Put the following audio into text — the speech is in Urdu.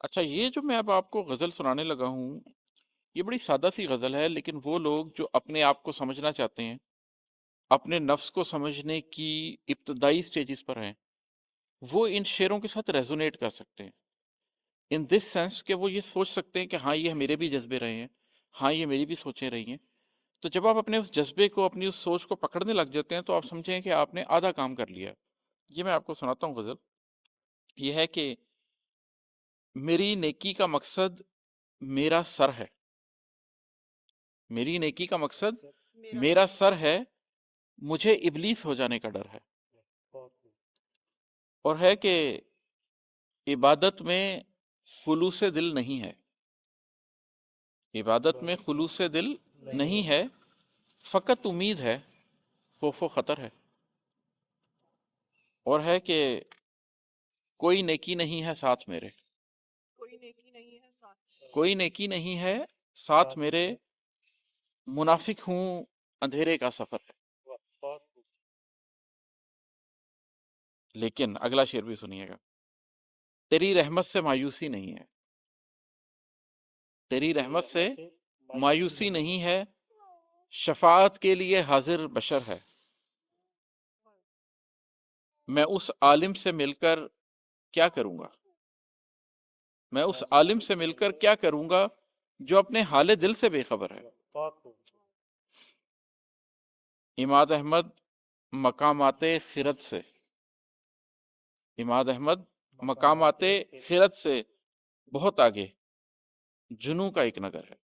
اچھا، یہ جو میں اب آپ کو غزل سنانے لگا ہوں، یہ بڑی سادہ سی غزل ہے، لیکن وہ لوگ جو اپنے آپ کو سمجھنا چاہتے ہیں، اپنے نفس کو سمجھنے کی ابتدائی سٹیجز پر ہیں، وہ ان شعروں کے ساتھ ریزونیٹ کر سکتے ہیں، ان دس سینس کہ وہ یہ سوچ سکتے ہیں کہ ہاں یہ میرے بھی جذبے رہے ہیں، ہاں یہ میری بھی سوچیں رہی ہیں. تو جب آپ اپنے اس جذبے کو، اپنی اس سوچ کو پکڑنے لگ جاتے ہیں، تو آپ سمجھیں کہ آپ نے آدھا کام کر لیا. یہ میں آپ کو سناتا ہوں غزل. یہ ہے کہ میری نیکی کا مقصد میرا سر ہے. میری نیکی کا مقصد میرا سر ہے، مجھے ابلیس ہو جانے کا ڈر ہے. اور ہے کہ عبادت میں خلوص دل نہیں ہے. عبادت میں خلوص دل نہیں ہے، فقط امید ہے، خوف و خطر ہے. اور ہے کہ کوئی نیکی نہیں ہے ساتھ میرے. کوئی نیکی نہیں ہے ساتھ میرے، منافق ہوں اندھیرے کا سفر ہے. لیکن اگلا شعر بھی سنیے گا. تیری رحمت سے مایوسی نہیں ہے. تیری رحمت سے مایوسی نہیں ہے، شفاعت کے لیے حاضر بشر ہے. میں اس عالم سے مل کر کیا کروں گا؟ میں اس عالم سے مل کر کیا کروں گا جو اپنے حال دل سے بے خبر ہے. اماد احمد مقامات خرد سے. اماد احمد مقامات خرد سے بہت آگے جنوں کا ایک نگر ہے.